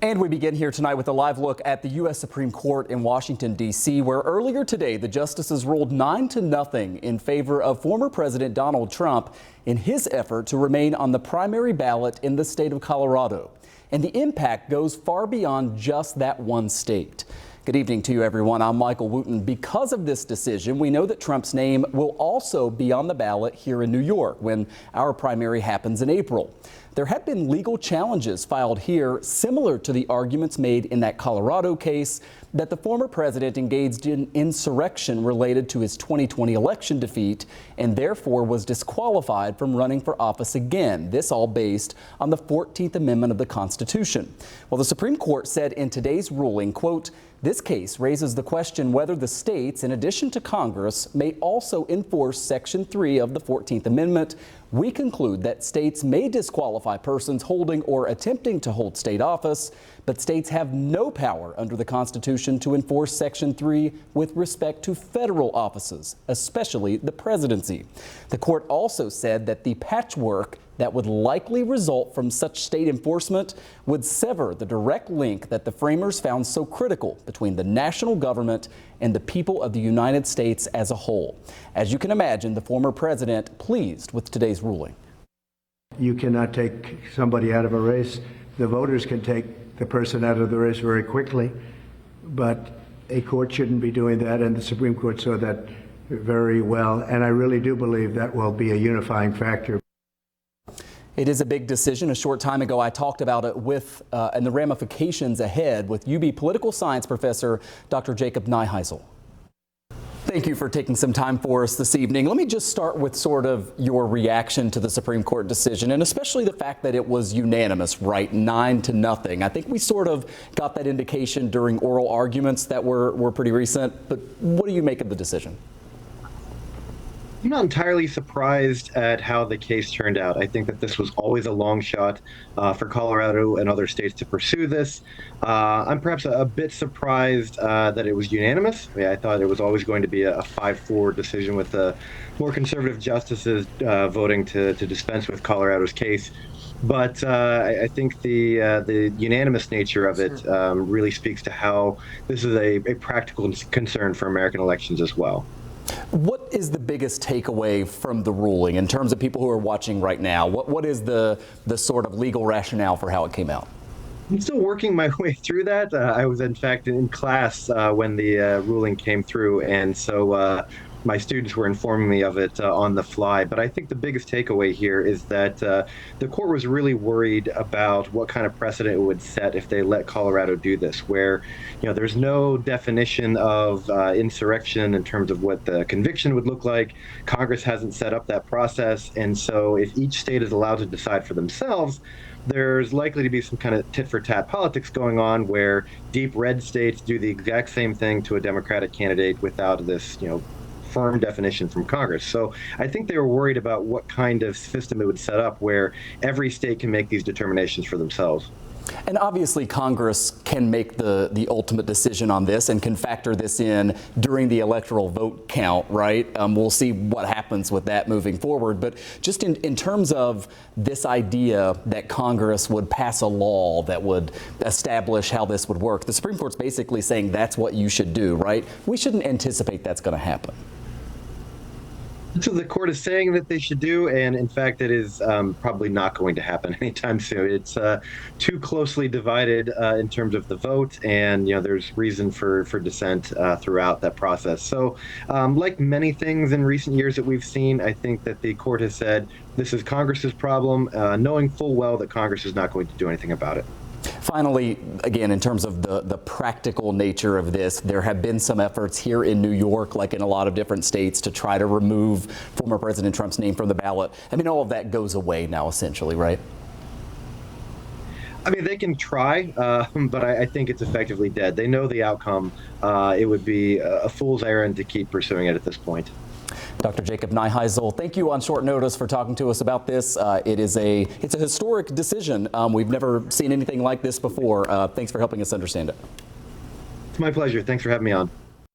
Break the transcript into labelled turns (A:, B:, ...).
A: And we begin here tonight with a live look at the U.S. Supreme Court in Washington, D.C., where earlier today the justices ruled 9-0 in favor of former President Donald Trump in his effort to remain on the primary ballot in the state of Colorado. And the impact goes far beyond just that one state. Good evening to you, everyone. I'm Michael Wooten. Because of this decision, we know that Trump's name will also be on the ballot here in New York when our primary happens in April. There have been legal challenges filed here similar to the arguments made in that Colorado case that the former president engaged in insurrection related to his 2020 election defeat and therefore was disqualified from running for office again. This all based on the 14th Amendment of the Constitution. Well, the Supreme Court said in today's ruling, quote, "This case raises the question whether the states, in addition to Congress, may also enforce Section 3 of the 14th Amendment. We conclude that states may disqualify persons holding or attempting to hold state office, but states have no power under the Constitution to enforce Section 3 with respect to federal offices, especially the presidency." The court also said that the patchwork that would likely result from such state enforcement would sever the direct link that the framers found so critical between the national government and the people of the United States as a whole. As you can imagine, the former president pleased with today's ruling.
B: You cannot take somebody out of a race. The voters can take the person out of the race very quickly, but a court shouldn't be doing that, and the Supreme Court saw that very well, and I really do believe that will be a unifying factor.
A: It is a big decision. A short time ago, I talked about it and the ramifications ahead with UB political science professor Dr. Jacob Neiheisel. Thank you for taking some time for us this evening. Let me just start with sort of your reaction to the Supreme Court decision, and especially the fact that it was unanimous, right? 9-0. I think we sort of got that indication during oral arguments that were pretty recent. But what do you make of the decision?
C: I'm not entirely surprised at how the case turned out. I think that this was always a long shot for Colorado and other states to pursue this. I'm perhaps a bit surprised that it was unanimous. I thought it was always going to be a 5-4 decision with the more conservative justices voting to dispense with Colorado's case. But I think the unanimous nature of it really speaks to how this is a practical concern for American elections as well.
A: What is the biggest takeaway from the ruling in terms of people who are watching right now? What is the sort of legal rationale for how it came out?
C: I'm still working my way through that. I was, in fact, in class when the ruling came through, and so my students were informing me of it on the fly. But I think the biggest takeaway here is that the court was really worried about what kind of precedent it would set if they let Colorado do this, where there's no definition of insurrection in terms of what the conviction would look like. Congress hasn't set up that process. And so if each state is allowed to decide for themselves, there's likely to be some kind of tit-for-tat politics going on where deep red states do the exact same thing to a Democratic candidate without this, firm definition from Congress. So I think they were worried about what kind of system it would set up where every state can make these determinations for themselves.
A: And obviously Congress can make the ultimate decision on this and can factor this in during the electoral vote count, right? We'll see what happens with that moving forward. But just in terms of this idea that Congress would pass a law that would establish how this would work, the Supreme Court's basically saying that's what you should do, right? We shouldn't anticipate that's going to happen.
C: So the court is saying that they should do, and in fact, it is probably not going to happen anytime soon. It's too closely divided in terms of the vote, and there's reason for dissent throughout that process. So, like many things in recent years that we've seen, I think that the court has said this is Congress's problem, knowing full well that Congress is not going to do anything about it.
A: Finally, again, in terms of the practical nature of this, there have been some efforts here in New York, like in a lot of different states, to try to remove former President Trump's name from the ballot. I mean, all of that goes away now, essentially, right?
C: I mean, they can try, but I think it's effectively dead. They know the outcome. It would be a fool's errand to keep pursuing it at this point.
A: Dr. Jacob Neiheisel, thank you on short notice for talking to us about this. It's a historic decision. We've never seen anything like this before. Thanks for helping us understand it.
C: It's my pleasure. Thanks for having me on.